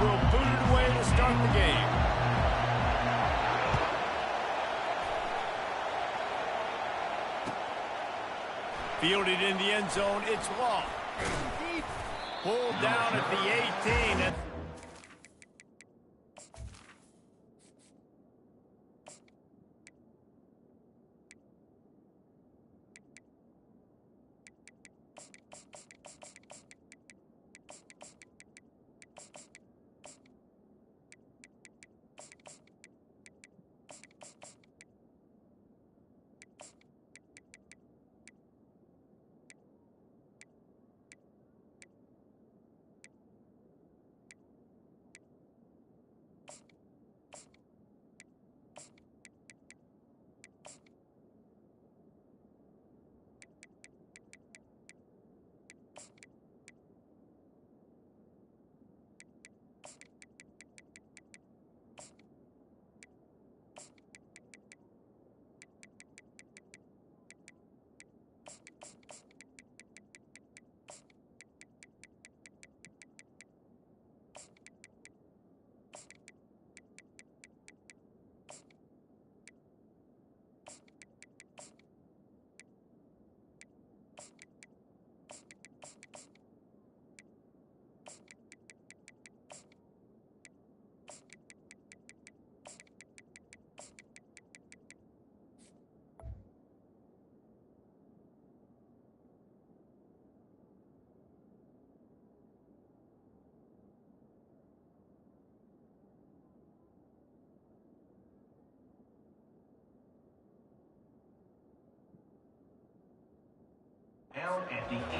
will boot it away to start the game. Fielded in the end zone, it's long. Pulled down at the 18.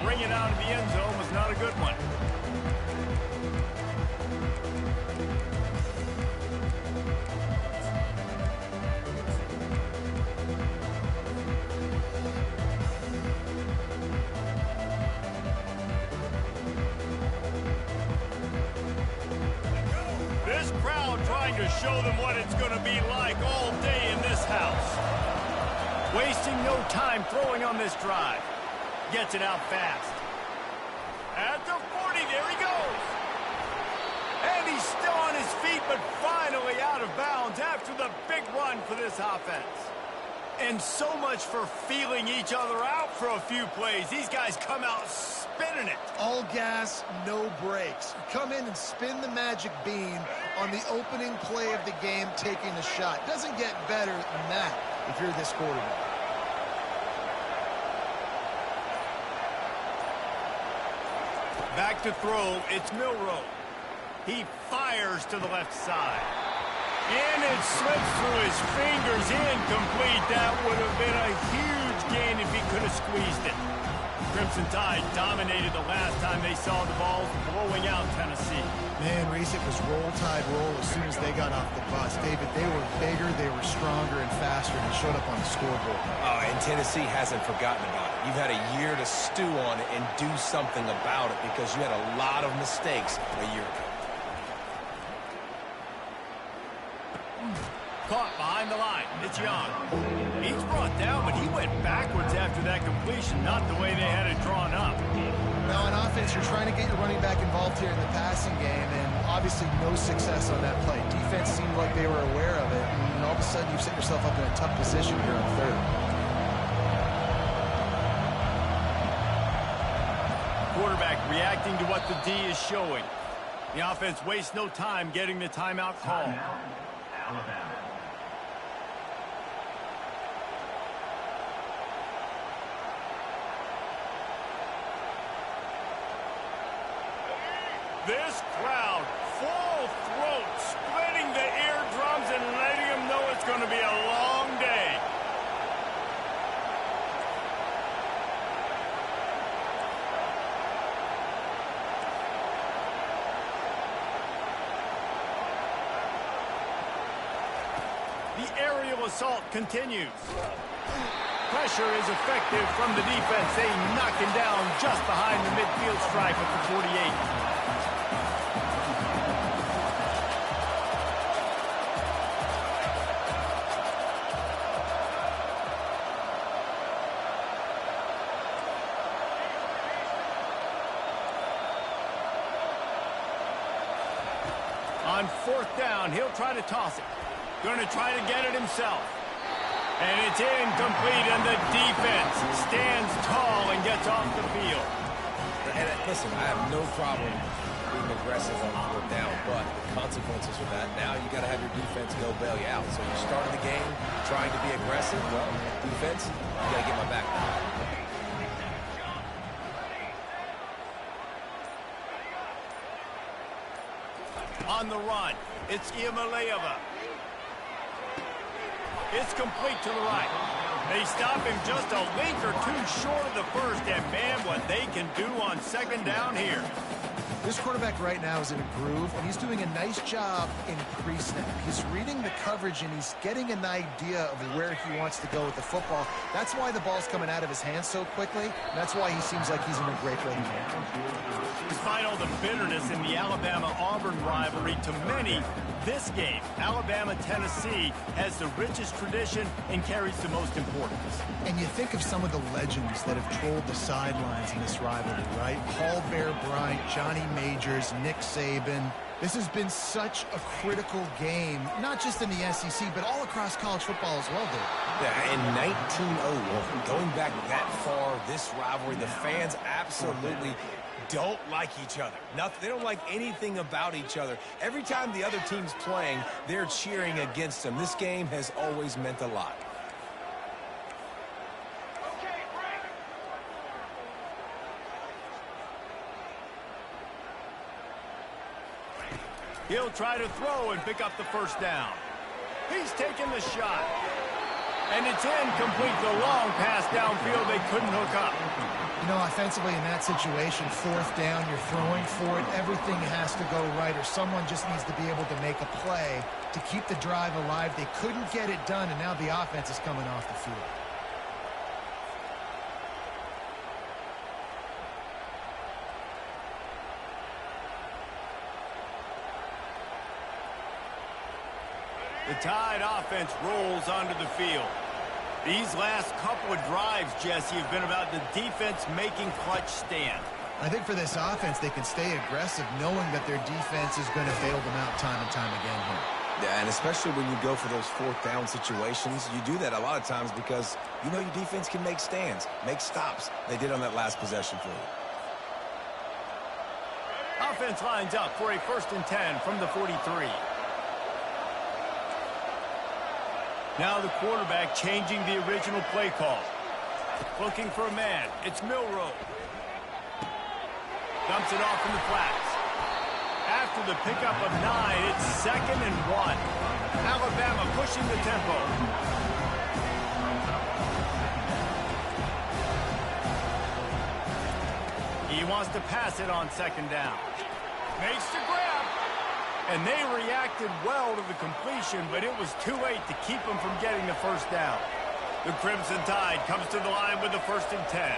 Bring it out of the end zone was not a good one. This crowd trying to show them what it's going to be like all day in this house. Wasting no time throwing on this drive. Gets it out fast. At the 40, there he goes. And he's still on his feet, but finally out of bounds after the big run for this offense. And so much for feeling each other out for a few plays. These guys come out spinning it. All gas, no brakes. Come in and spin the magic bean on the opening play of the game, taking a shot. Doesn't get better than that if you're this quarterback. Back to throw, it's Milroe. He fires to the left side. And it slips through his fingers, incomplete. That would have been a huge gain if he could have squeezed it. Crimson Tide dominated the last time they saw the ball, blowing out Tennessee. Man, Reese, it was roll tide roll as soon as they got off the bus. David, they were bigger, they were stronger and faster, and showed up on the scoreboard. Oh, and Tennessee hasn't forgotten about it. You've had a year to stew on it and do something about it because you had a lot of mistakes a year ago. Caught behind the line. It's Young. He's brought down, but he went backwards after that completion, not the way they had it drawn up. Now, on offense, you're trying to get your running back involved here in the passing game, and obviously no success on that play. Defense seemed like they were aware of it, and all of a sudden you've set yourself up in a tough position here on third. Quarterback reacting to what the D is showing. The offense wastes no time getting the timeout call. Alabama. This crowd, full throat, splitting the eardrums and letting them know it's going to be a long day. The aerial assault continues. Pressure is effective from the defense. They knock him down just behind the midfield stripe at the 48. On fourth down, he'll try to toss it. Going to try to get it himself. And it's incomplete, and the defense stands tall and gets off the field. And listen, I have no problem being aggressive on fourth down, but the consequences of that, now you got to have your defense go bail you out. So you started the game trying to be aggressive. Well, defense, you got to get my back now. On the run, it's Iamaleava. It's complete to the right. They stop him just a link or two short of the first, and man, what they can do on second down here. This quarterback right now is in a groove, and he's doing a nice job in pre-snap. He's reading the coverage, and he's getting an idea of where he wants to go with the football. That's why the ball's coming out of his hands so quickly, and that's why he seems like he's in a great rhythm. Despite all the bitterness in the Alabama-Auburn rivalry, to many, this game, Alabama-Tennessee, has the richest tradition and carries the most importance. And you think of some of the legends that have trolled the sidelines in this rivalry, right? Paul Bear Bryant, Johnny Majors, Nick Saban. This has been such a critical game, not just in the SEC, but all across college football as well, dude. Yeah, in 1901, going back that far, this rivalry, the fans absolutely don't like each other. They don't like anything about each other. Every time the other team's playing, they're cheering against them. This game has always meant a lot. He'll try to throw and pick up the first down. He's taking the shot. And it's incomplete. The long pass downfield they couldn't hook up. You know, offensively in that situation, fourth down, you're throwing for it. Everything has to go right, or someone just needs to be able to make a play to keep the drive alive. They couldn't get it done, and now the offense is coming off the field. The Tide offense rolls onto the field. These last couple of drives, Jesse, have been about the defense making clutch stand. I think for this offense, they can stay aggressive knowing that their defense is going to bail them out time and time again here. Yeah, and especially when you go for those fourth down situations, you do that a lot of times because you know your defense can make stands, make stops. They did on that last possession for you. Offense lines up for a 1st and 10 from the 43. Now the quarterback changing the original play call. Looking for a man. It's Milroe. Dumps it off in the flats. After the pickup of 9, it's 2nd and 1. Alabama pushing the tempo. He wants to pass it on 2nd down. Makes the grab. And they reacted well to the completion, but it was too late to keep them from getting the first down. The Crimson Tide comes to the line with the 1st and 10.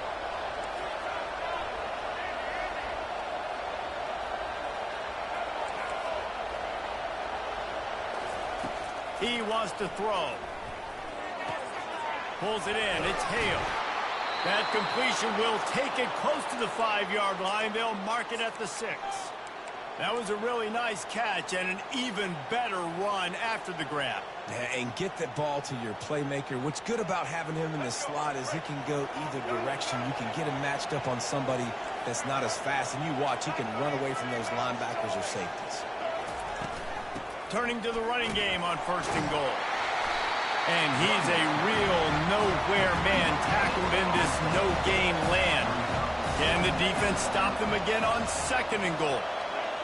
He wants to throw. Pulls it in. It's Hale. That completion will take it close to the 5-yard line. They'll mark it at the 6. That was a really nice catch and an even better run after the grab. Yeah, and get that ball to your playmaker. What's good about having him in the slot is he can go either direction. You can get him matched up on somebody that's not as fast, and you watch, he can run away from those linebackers or safeties. Turning to the running game on 1st and goal. And he's a real nowhere man tackled in this no-gain land. Can the defense stop them again on 2nd and goal?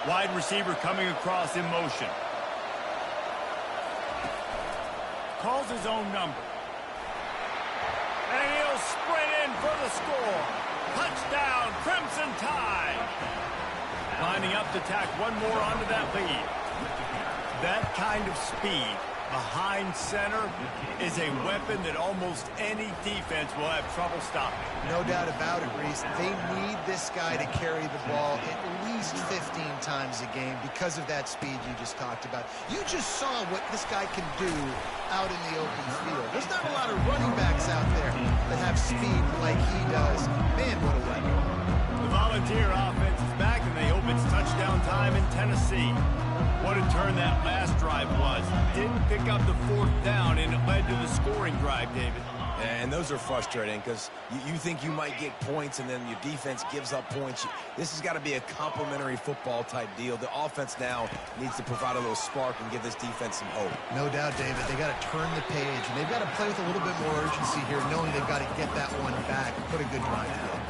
Wide receiver coming across in motion. Calls his own number. And he'll sprint in for the score. Touchdown, Crimson Tide. Lining up to tack one more onto that lead. That kind of speed behind center is a weapon that almost any defense will have trouble stopping. No doubt about it, Reese. They need this guy to carry the ball at least 15 times a game because of that speed you just talked about. You just saw what this guy can do out in the open field. There's not a lot of running backs out there that have speed like he does. Man, what a weapon. The Volunteer offense is back, and they hope It's touchdown time in Tennessee. What a turn that last drive was. Didn't pick up the fourth down, and it led to the scoring drive, David. And those are frustrating because you think you might get points and then your defense gives up points. This has got to be a complementary football type deal. The offense now needs to provide a little spark and give this defense some hope. No doubt, David. They got to turn the page, and they've got to play with a little bit more urgency here, knowing they've got to get that one back. Put a good drive together.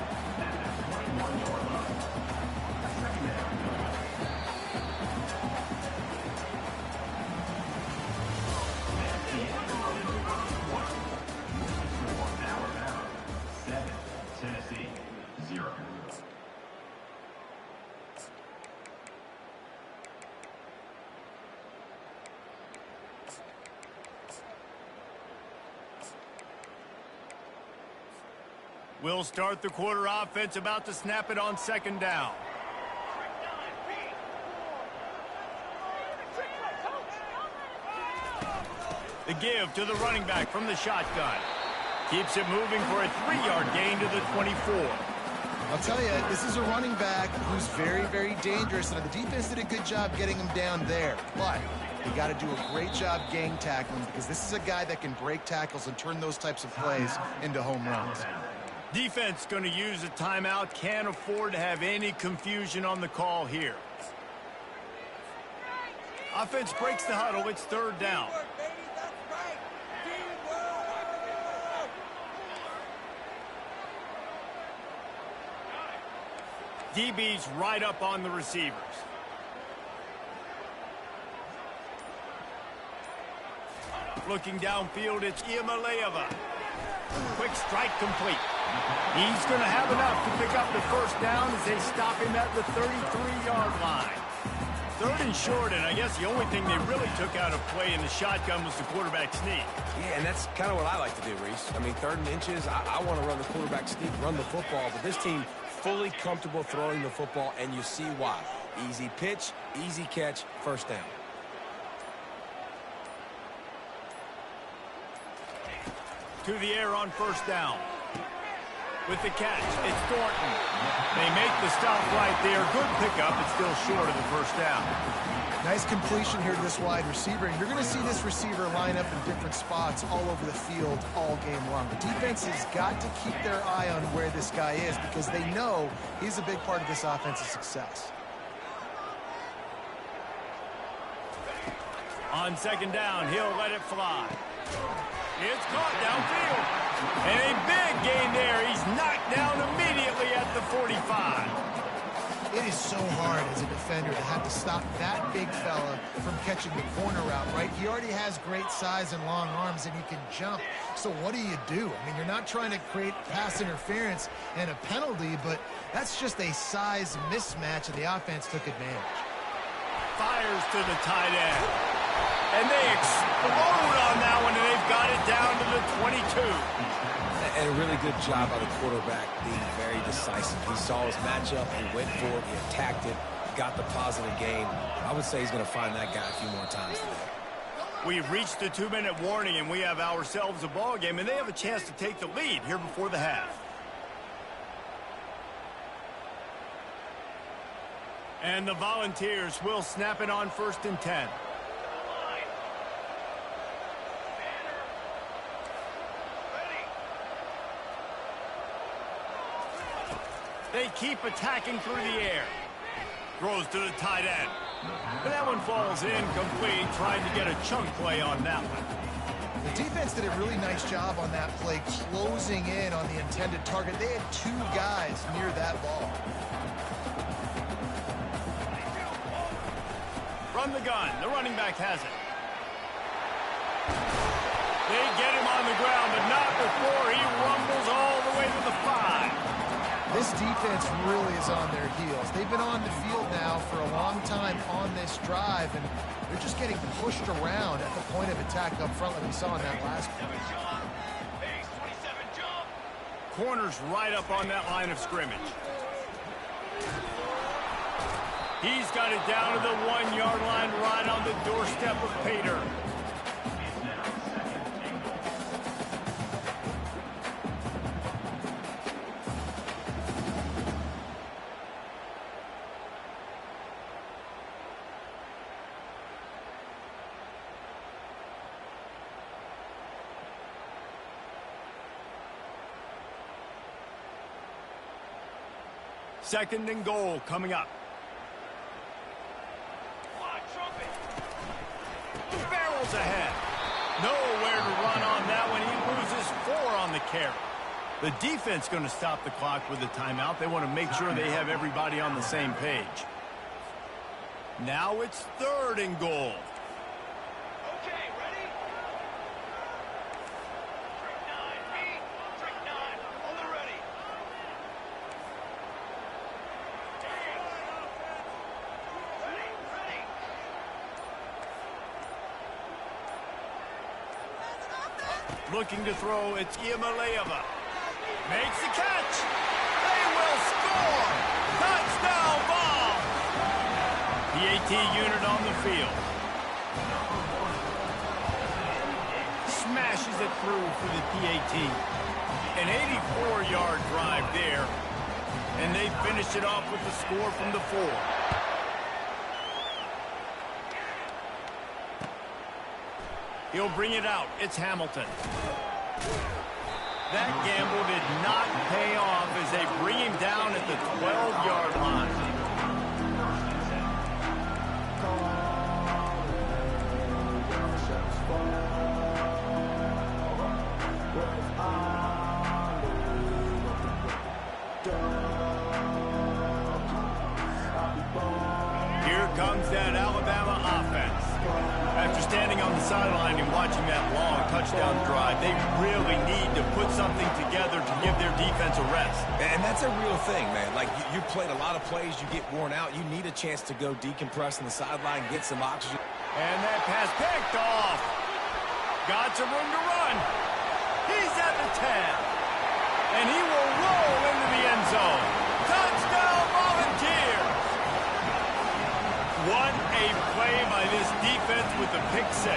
We'll start the quarter offense, about to snap it on second down. The give to the running back from the shotgun. Keeps it moving for a 3-yard gain to the 24. I'll tell you, this is a running back who's very, very dangerous, and the defense did a good job getting him down there. But you got to do a great job gang tackling, because this is a guy that can break tackles and turn those types of plays into home runs. Defense going to use a timeout. Can't afford to have any confusion on the call here. Offense breaks the huddle. It's third down. DB's right up on the receivers. Looking downfield, it's Iamaleava. Quick strike complete. He's going to have enough to pick up the first down as they stop him at the 33-yard line. Third and short, and I guess the only thing they really took out of play in the shotgun was the quarterback sneak. Yeah, and that's kind of what I like to do, Reese. I mean, third and inches, I want to run the quarterback sneak, run the football, but this team fully comfortable throwing the football, and you see why. Easy pitch, easy catch, first down. To the air on first down. With the catch, it's Thornton. They make the stop right there. Good pickup, but still short of the first down. Nice completion here to this wide receiver. And you're going to see this receiver line up in different spots all over the field all game long. The defense has got to keep their eye on where this guy is, because they know he's a big part of this offense's success. On second down, he'll let it fly. It's caught downfield. And a big gain there. He's knocked down immediately at the 45. It is so hard as a defender to have to stop that big fella from catching the corner route, right? He already has great size and long arms, and he can jump. So what do? I mean, you're not trying to create pass interference and a penalty, but that's just a size mismatch, and the offense took advantage. Fires to the tight end. And they explode on that one, and they've got it down to the 22. And a really good job by the quarterback being very decisive. He saw his matchup, he went for it, he attacked it, got the positive gain. I would say he's going to find that guy a few more times today. We've reached the 2-minute warning, and we have ourselves a ball game, and they have a chance to take the lead here before the half. And the Volunteers will snap it on first and 10. They keep attacking through the air. Throws to the tight end. But that one falls incomplete, trying to get a chunk play on that one. The defense did a really nice job on that play, closing in on the intended target. They had two guys near that ball. From the gun, the running back has it. They get him on the ground, but not before he rumbles all the way to the 5. This defense really is on their heels. They've been on the field now for a long time on this drive, and they're just getting pushed around at the point of attack up front like we saw in that last one. Corner's right up on that line of scrimmage. He's got it down to the 1-yard line, right on the doorstep of Pater. Second and goal coming up. Barrels ahead. Nowhere to run on that one. He loses 4 on the carry. The defense going to stop the clock with a timeout. They want to make sure they have everybody on the same page. Now it's third and goal. Okay, ready? Trick 9, me. Trick 9, on the ready. Ready, ready. Looking to throw, it's Iamaleava. Makes the catch. They will score. Touchdown ball. PAT unit on the field. Smashes it through for the PAT. An 84-yard drive there. And they finish it off with the score from the 4. He'll bring it out. It's Hamilton. That gamble did not pay off as they bring him down at the 12-yard line. Here comes that Alabama offense. After standing on the sideline and watching that long touchdown drive, they really need to put something together to give their defense a rest. And that's a real thing, man. Like, you played a lot of plays, you get worn out. You need a chance to go decompress on the sideline, get some oxygen. And that pass picked off. Got some room to run. He's at the 10. And he will roll into the end zone. Touchdown Volunteers. What a play by this defense with the pick 6.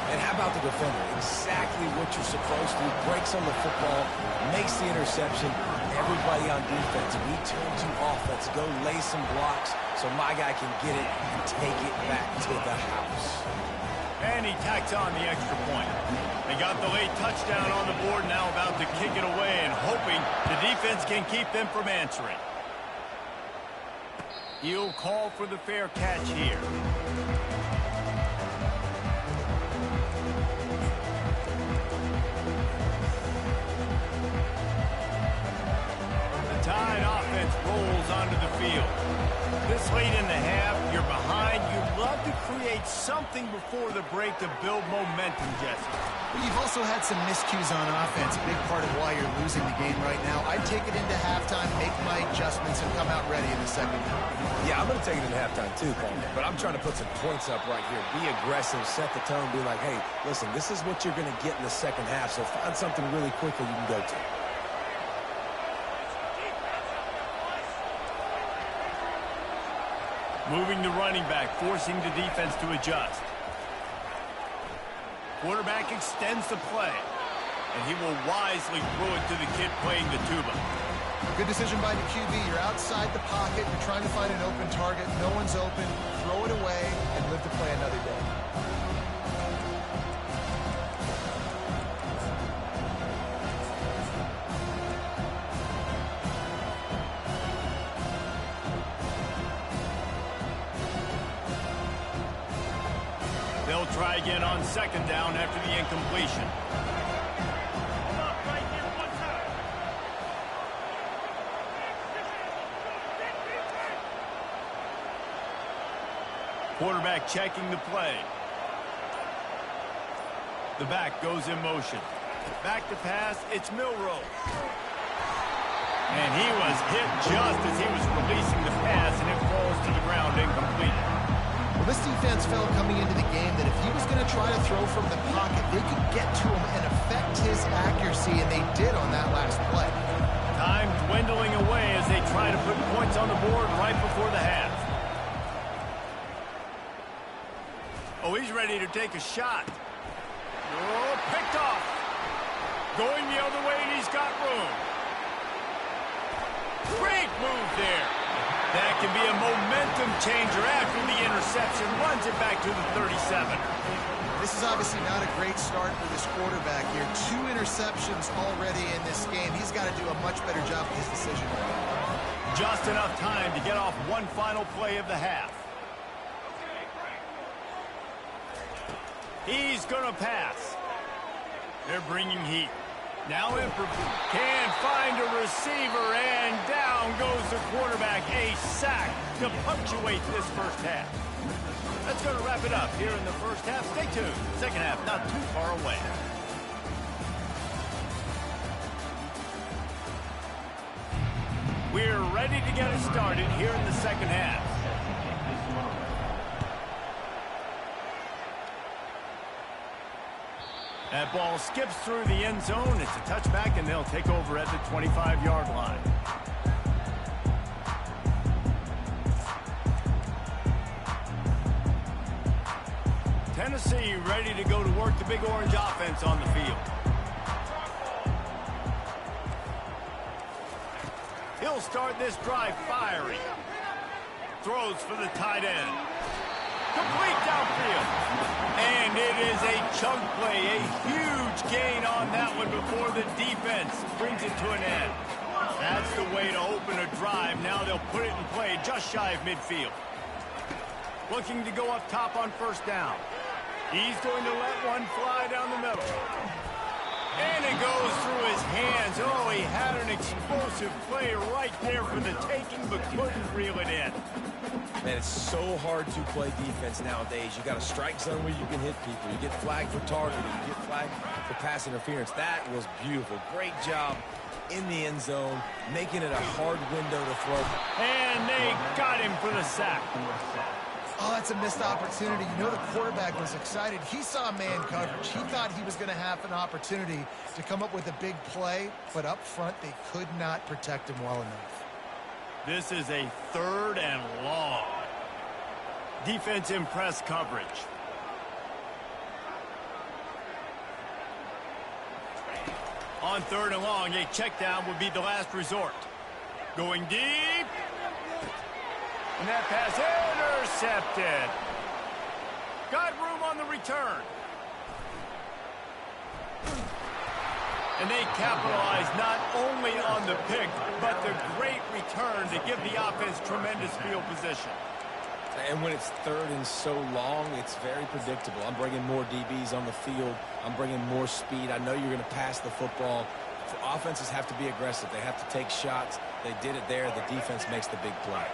And how about the defender? Exactly what you're supposed to. Breaks on the football, makes the interception. Everybody on defense, we turn to offense. Go lay some blocks so my guy can get it and take it back to the house. And he tacks on the extra point. They got the late touchdown on the board, now about to kick it away and hoping the defense can keep them from answering. He'll call for the fair catch here. The Tide offense rolls onto the field. This late in the half, you're behind. You'd love to create something before the break to build momentum, Jesse. But you've also had some miscues on offense, a big part of why you're losing the game right now. I'd take it into halftime, make my adjustments, and come out ready in the second half. Yeah, I'm going to take it into halftime too, Paul. But I'm trying to put some points up right here. Be aggressive, set the tone, be like, hey, listen, this is what you're going to get in the second half, so find something really quickly you can go to. Moving the running back, forcing the defense to adjust. Quarterback extends the play, and he will wisely throw it to the kid playing the tuba. Good decision by the QB. You're outside the pocket. You're trying to find an open target. No one's open. Throw it away and live to play another day. They'll try again on second down after the incompletion. Quarterback checking the play. The back goes in motion. Back to pass, it's Milroe. And he was hit just as he was releasing the pass, and it falls to the ground incomplete. Well, this defense felt coming into the game that if he was going to try to throw from the pocket, they could get to him and affect his accuracy, and they did on that last play. Time dwindling away as they try to put points on the board right before the half. Oh, he's ready to take a shot. Oh, picked off. Going the other way, and he's got room. Great move there. That can be a momentum changer after the interception. Runs it back to the 37. This is obviously not a great start for this quarterback here. 2 interceptions already in this game. He's got to do a much better job with his decision. Just enough time to get off one final play of the half. He's going to pass. They're bringing heat. Now in for can find a receiver, and down goes the quarterback. A sack to punctuate this first half. That's going to wrap it up here in the first half. Stay tuned. Second half not too far away. We're ready to get it started here in the second half. That ball skips through the end zone. It's a touchback, and they'll take over at the 25-yard line. Tennessee ready to go to work the Big Orange offense on the field. He'll start this drive fiery. Throws for the tight end. Complete downfield. And it is a chunk play, a huge gain on that one before the defense brings it to an end. That's the way to open a drive. Now they'll put it in play just shy of midfield. Looking to go up top on first down. He's going to let one fly down the middle. And it goes through his hands. Oh, he had an explosive play right there for the taking, but couldn't reel it in. Man, it's so hard to play defense nowadays. You got a strike zone where you can hit people. You get flagged for targeting. You get flagged for pass interference. That was beautiful. Great job in the end zone, making it a hard window to throw. And they got him for the sack. Oh, that's a missed opportunity. You know the quarterback was excited. He saw man coverage. He thought he was going to have an opportunity to come up with a big play, but up front they could not protect him well enough. This is a 3rd and long. Defense in press coverage. On 3rd and long, a check down would be the last resort. Going deep. And that pass intercepted. Got room on the return. And they capitalized not only on the pick, but the great return to give the offense tremendous field position. And when it's 3rd and so long, it's very predictable. I'm bringing more DBs on the field. I'm bringing more speed. I know you're going to pass the football. Offenses have to be aggressive. They have to take shots. They did it there. The defense makes the big play.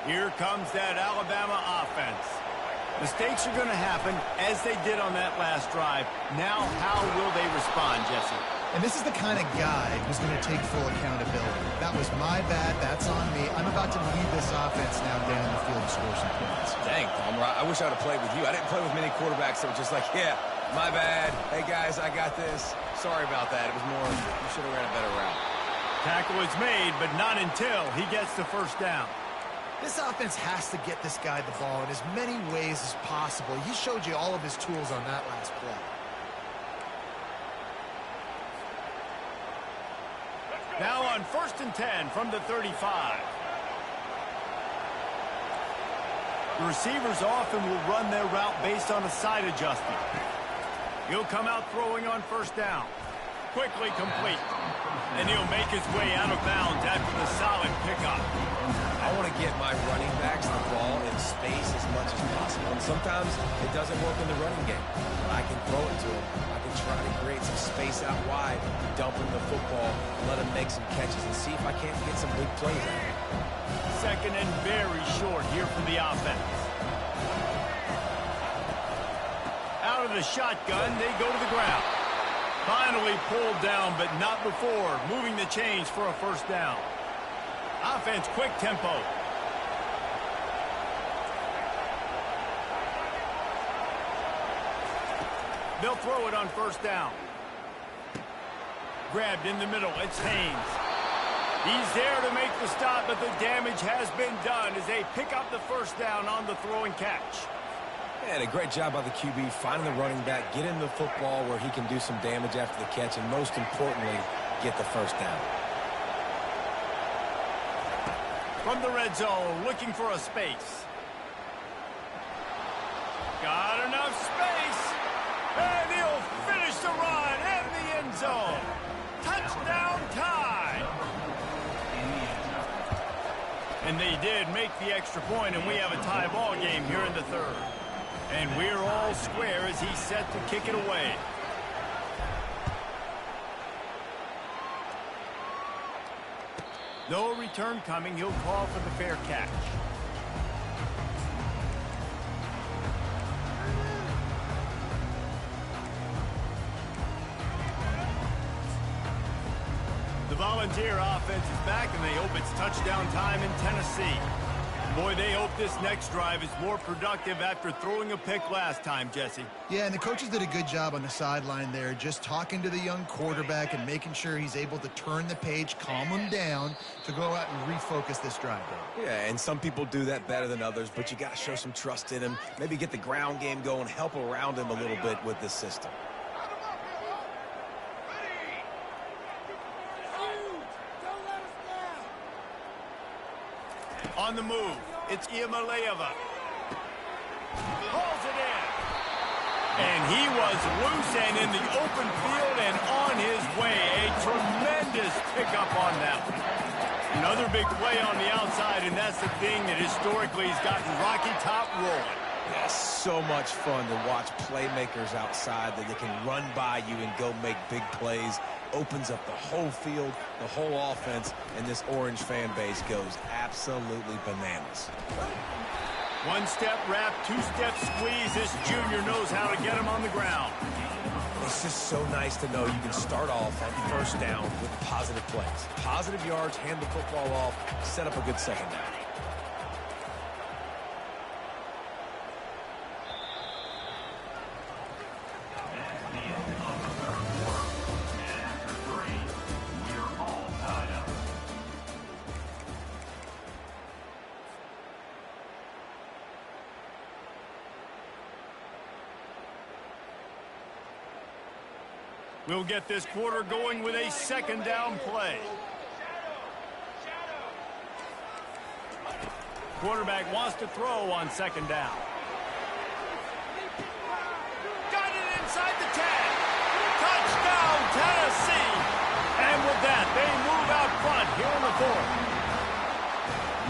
Here comes that Alabama offense. Mistakes are going to happen, as they did on that last drive. Now, how will they respond, Jesse? And this is the kind of guy who's going to take full accountability. That was my bad. That's on me. I'm about to lead this offense now down the field and score some points. Dang, Palmer, I wish I would have played with you. I didn't play with many quarterbacks that were just like, yeah, my bad. Hey, guys, I got this. Sorry about that. It was more, you should have ran a better route. Tackle is made, but not until he gets the first down. This offense has to get this guy the ball in as many ways as possible. He showed you all of his tools on that last play. Now on 1st and 10 from the 35. The receivers often will run their route based on a side adjustment. He'll come out throwing on first down. Quickly complete. And he'll make his way out of bounds after the solid pickup. I want to get my running backs the ball in space as much as possible. And sometimes it doesn't work in the running game. But I can throw it to him. I can try to create some space out wide, dump him the football, let him make some catches, and see if I can't get some big plays out of him. 2nd and very short here for the offense. Out of the shotgun, they go to the ground. Finally pulled down, but not before moving the chains for a first down. Offense, quick tempo. They'll throw it on first down. Grabbed in the middle. It's Haynes. He's there to make the stop, but the damage has been done as they pick up the first down on the throw and catch. And a great job by the QB, finding the running back, get him the football where he can do some damage after the catch, and most importantly, get the first down. From the red zone, looking for a space. Got enough space. And he'll finish the run in the end zone. Touchdown time. And they did make the extra point, and we have a tie ball game here in the third. And we're all square as he's set to kick it away. No return coming. He'll call for the fair catch. The Volunteer offense is back, and they hope it's touchdown time in Tennessee. Boy, they hope this next drive is more productive after throwing a pick last time, Jesse. Yeah, and the coaches did a good job on the sideline there, just talking to the young quarterback and making sure he's able to turn the page, calm him down to go out and refocus this drive. Yeah, and some people do that better than others, but you got to show some trust in him. Maybe get the ground game going, help around him a little bit with this system. On the move, it's Iamaleava. Pulls it in. And he was loose and in the open field and on his way. A tremendous pickup on that one. Another big play on the outside, and that's the thing that historically has gotten Rocky Top rolling. Yeah, so much fun to watch playmakers outside that they can run by you and go make big plays. Opens up the whole field, the whole offense, and this Orange fan base goes absolutely bananas. One-step wrap, two-step squeeze. This junior knows how to get him on the ground. It's just so nice to know you can start off on first down with positive plays. Positive yards, hand the football off, set up a good second down. We'll get this quarter going with a second down play. Quarterback wants to throw on second down. Got it inside the 10. Touchdown, Tennessee. And with that, they move out front here in the fourth.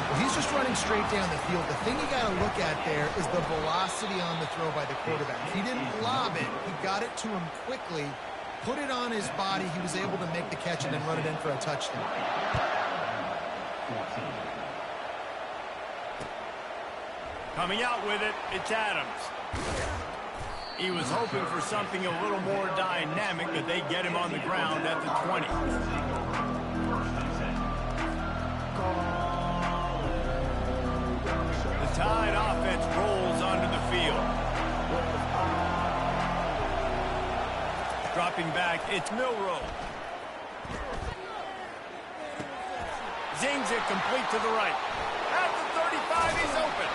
Well, he's just running straight down the field. The thing you got to look at there is the velocity on the throw by the quarterback. He didn't lob it. He got it to him quickly. Put it on his body. He was able to make the catch and then run it in for a touchdown. Coming out with it, it's Adams. He was hoping for something a little more dynamic, but they get him on the ground at the 20. The Tide offense rolls onto the field. Dropping back, it's Milroe. Zings it complete to the right. At the 35, he's open.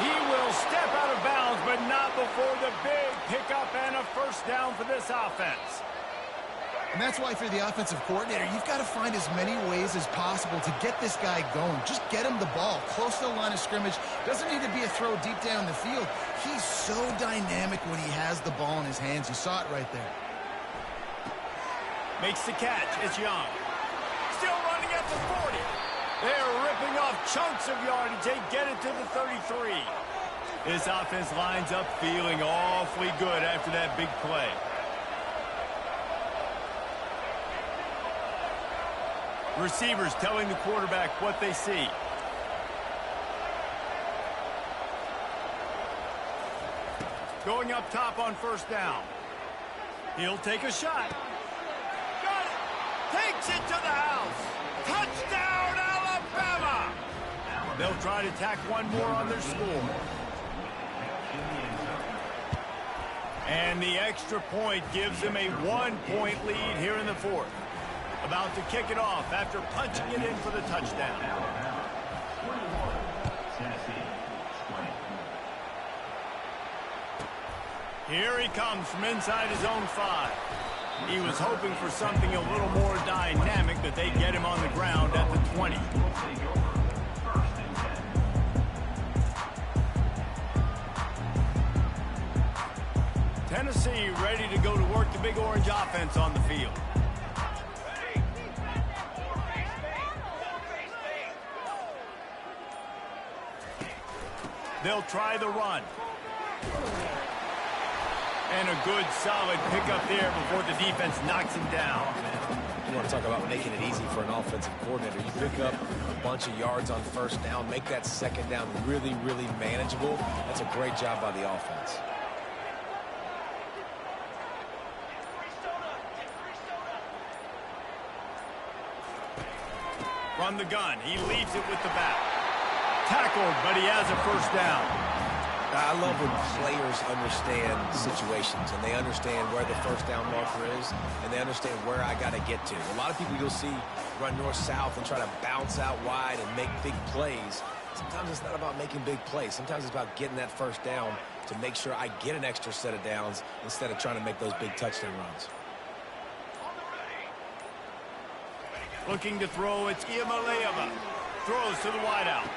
He will step out of bounds, but not before the big pickup and a first down for this offense. And that's why, if you're the offensive coordinator, you've got to find as many ways as possible to get this guy going. Just get him the ball close to the line of scrimmage. Doesn't need to be a throw deep down the field. He's so dynamic when he has the ball in his hands. You saw it right there. Makes the catch. It's Young. Still running at the 40. They're ripping off chunks of yardage. They get it to the 33. This offense lines up feeling awfully good after that big play. Receivers telling the quarterback what they see. Going up top on first down. He'll take a shot. Got it. Takes it to the house. Touchdown, Alabama. They'll try to tack one more on their score. And the extra point gives them a 1-point lead here in the fourth. About to kick it off after punching it in for the touchdown. Here he comes from inside his own 5. He was hoping for something a little more dynamic, but they get him on the ground at the 20. Tennessee ready to go to work the Big Orange offense on the field. They'll try the run. And a good, solid pickup there before the defense knocks him down. You want to talk about making it easy for an offensive coordinator. You pick up a bunch of yards on first down, make that second down really, really manageable. That's a great job by the offense. From the gun, he leaves it with the back. Tackled, but he has a first down. I love when players understand situations and they understand where the first down marker is and they understand where I got to get to. A lot of people you'll see run north-south and try to bounce out wide and make big plays. Sometimes it's not about making big plays. Sometimes it's about getting that first down to make sure I get an extra set of downs instead of trying to make those big touchdown runs. Looking to throw, it's Iamaleava. Throws to the wideout.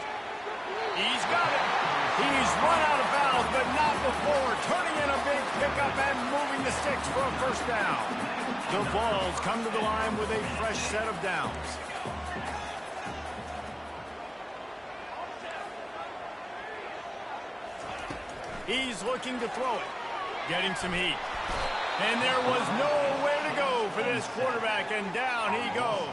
He's got it. He's run out of bounds, but not before. Turning in a big pickup and moving the sticks for a first down. The Vols come to the line with a fresh set of downs. He's looking to throw it. Getting some heat. And there was nowhere to go for this quarterback, and down he goes.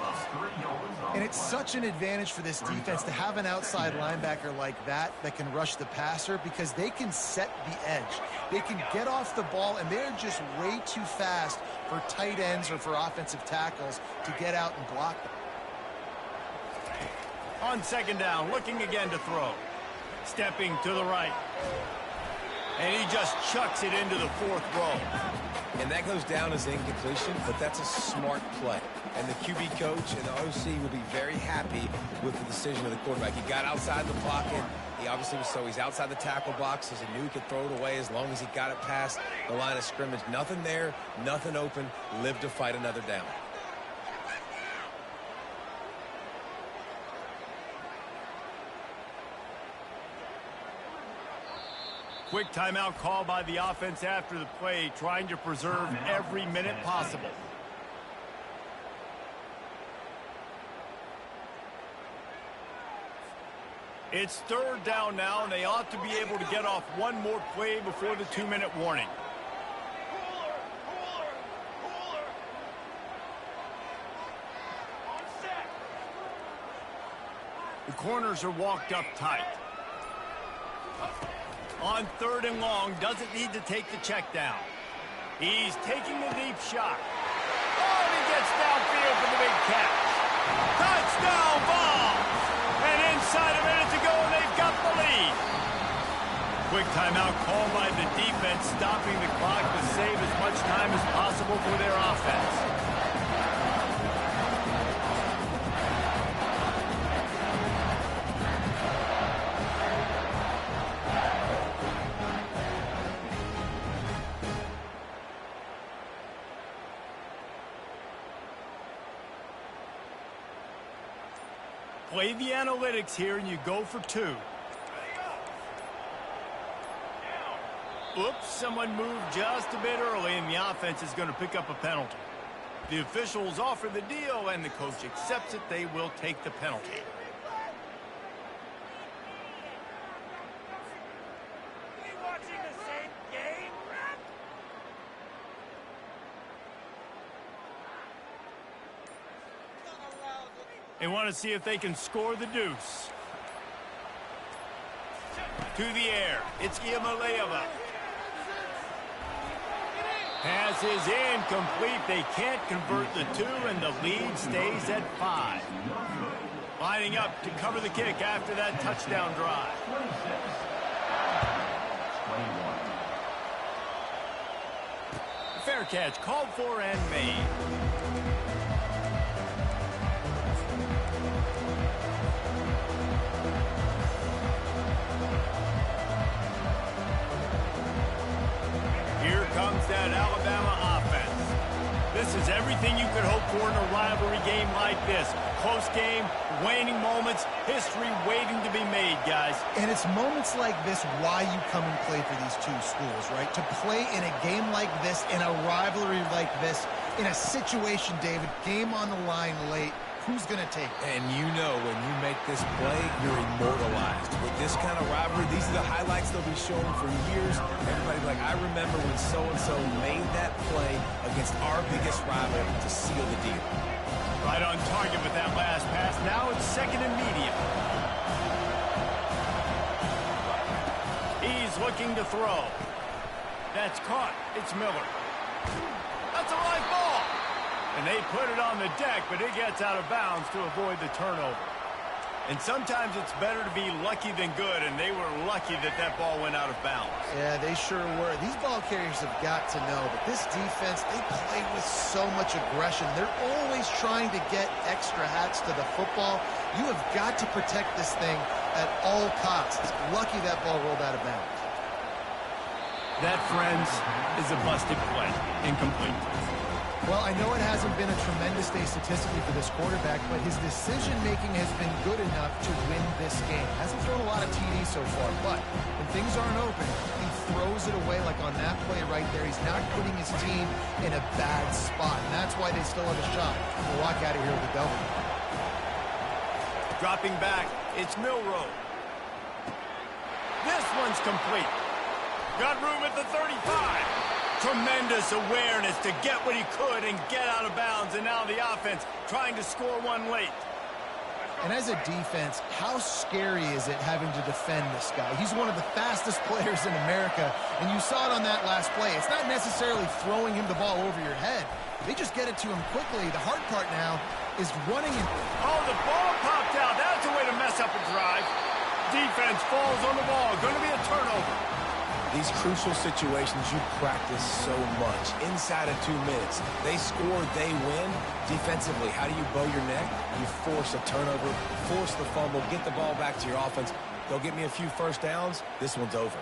And it's such an advantage for this defense to have an outside linebacker like that can rush the passer because they can set the edge. They can get off the ball, and they're just way too fast for tight ends or for offensive tackles to get out and block them. On second down, looking again to throw. Stepping to the right. And he just chucks it into the fourth row. And that goes down as incompletion, but that's a smart play. And the QB coach and the OC will be very happy with the decision of the quarterback. He got outside the pocket. He obviously was he's outside the tackle box, as he knew he could throw it away as long as he got it past the line of scrimmage. Nothing there, nothing open. Live to fight another down. Quick timeout call by the offense after the play, trying to preserve every minute possible. It's third down now, and they ought to be able to get off one more play before the 2-minute warning. The corners are walked up tight. On third and long, doesn't need to take the check down. He's taking the deep shot. Oh, and he gets downfield for the big catch. Touchdown Vols! And inside a minute to go, and they've got the lead. Quick timeout called by the defense, stopping the clock to save as much time as possible for their offense. Play the analytics here, and you go for two. Oops, someone moved just a bit early, and the offense is going to pick up a penalty. The officials offer the deal, and the coach accepts it. They will take the penalty. They want to see if they can score the deuce. To the air, it's Iamaleava. Pass is incomplete. They can't convert the two, and the lead stays at 5. Lining up to cover the kick after that touchdown drive. Fair catch called for and made. Here comes that Alabama offense. This is everything you could hope for in a rivalry game like this. Close game, waning moments, history waiting to be made, guys. And it's moments like this why you come and play for these two schools, right? To play in a game like this, in a rivalry like this, in a situation, David, game on the line late, Who's going to take it? And you know when you make this play, you're immortalized. With this kind of rivalry, these are the highlights they'll be showing for years. Everybody's like, I remember when so-and-so made that play against our biggest rival to seal the deal. Right on target with that last pass. Now it's second and medium. He's looking to throw. That's caught. It's Miller. That's a live ball. And they put it on the deck, but it gets out of bounds to avoid the turnover. And sometimes it's better to be lucky than good, and they were lucky that that ball went out of bounds. Yeah, they sure were. These ball carriers have got to know that this defense, they play with so much aggression. They're always trying to get extra hats to the football. You have got to protect this thing at all costs. Lucky that ball rolled out of bounds. That, friends, is a busted play. Incomplete. Well, I know it hasn't been a tremendous day statistically for this quarterback, but his decision-making has been good enough to win this game. Hasn't thrown a lot of TDs so far, but when things aren't open, he throws it away like on that play right there. He's not putting his team in a bad spot, and that's why they still have a shot to walk out of here with a W. Dropping back, it's Milroe. This one's complete. Got room at the 35. Tremendous awareness to get what he could and get out of bounds, and now the offense trying to score one late. And as a defense, how scary is it having to defend this guy? He's one of the fastest players in America, and you saw it on that last play. It's not necessarily throwing him the ball over your head. They just get it to him quickly. The hard part now is running. Oh, the ball popped out. That's a way to mess up a drive. Defense falls on the ball. Going to be a turnover. These crucial situations you practice so much. Inside of 2 minutes, they score, they win. Defensively, how do you bow your neck? You force a turnover, force the fumble, get the ball back to your offense. They'll get me a few first downs. This one's over.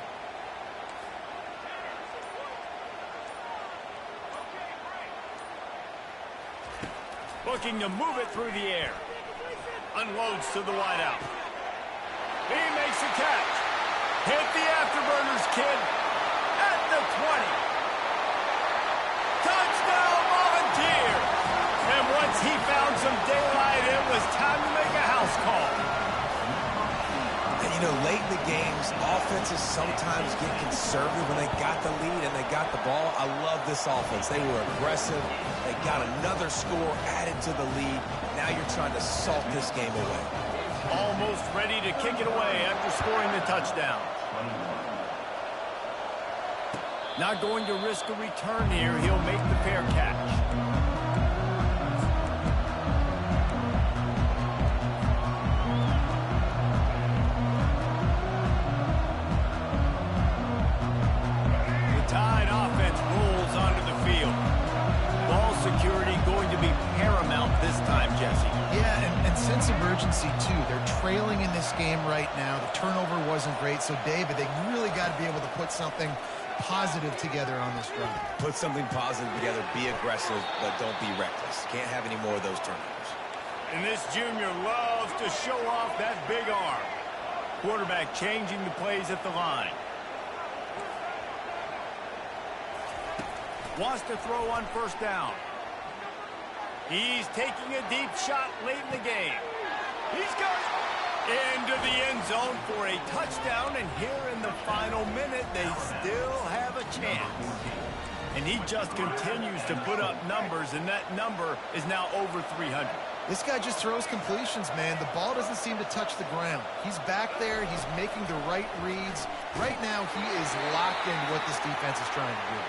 Looking to move it through the air. Unloads to the wideout. He makes the catch. Hit the afterburners, kid. At the 20. Touchdown, Volunteers. And once he found some daylight, it was time to make a house call. And, you know, late in the games, offenses sometimes get conservative when they got the lead and they got the ball. I love this offense. They were aggressive. They got another score added to the lead. Now you're trying to salt this game away. Almost ready to kick it away after scoring the touchdown. Not going to risk a return here. He'll make the fair catch. The Tide offense rolls onto the field. Ball security going to be paramount this time, Jesse. Yeah, and sense of urgency, too. They're trailing in this game right now. The turnover wasn't great, so, David, they really got to be able to put something positive together on this drive. Put something positive together, be aggressive, but don't be reckless. Can't have any more of those turnovers. And this junior loves to show off that big arm. Quarterback changing the plays at the line. Wants to throw on first down. He's taking a deep shot late in the game. He's got it. Into the end zone for a touchdown, and here in the final minute, they still have a chance. And he just continues to put up numbers, and that number is now over 300. This guy just throws completions, man. The ball doesn't seem to touch the ground. He's back there. He's making the right reads. Right now, he is locked into what this defense is trying to do.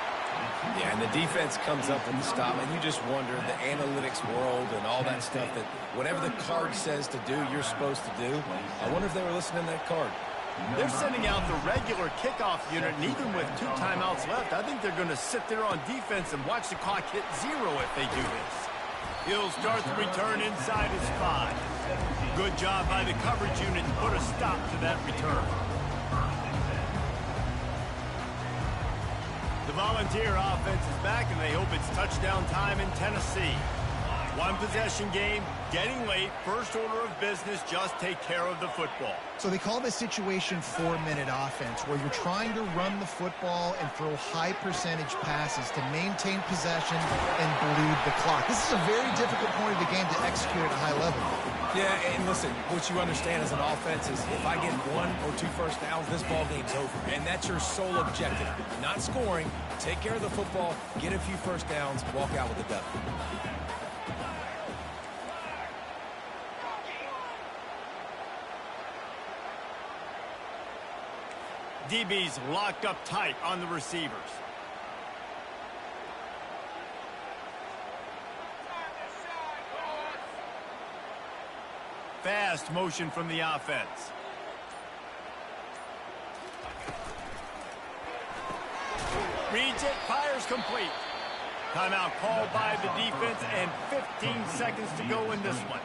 Yeah, and the defense comes up with the stop, and you just wonder, the analytics world and all that stuff, that whatever the card says to do, you're supposed to do. I wonder if they were listening to that card. They're sending out the regular kickoff unit, and even with 2 timeouts left, I think they're going to sit there on defense and watch the clock hit 0 if they do this. He'll start the return inside his 5. Good job by the coverage unit to put a stop to that return. The Volunteer offense is back, and they hope it's touchdown time in Tennessee. One possession game, getting late, first order of business, just take care of the football. So they call this situation 4-minute offense, where you're trying to run the football and throw high percentage passes to maintain possession and bleed the clock. This is a very difficult point of the game to execute at a high level. Yeah, and listen, what you understand as an offense is if I get 1 or 2 first downs, this ball game's over. And that's your sole objective. Not scoring, take care of the football, get a few first downs, walk out with the W. DB's locked up tight on the receivers. Fast motion from the offense. Reads it, fires complete. Timeout called by the defense, and 15 seconds to go in this one.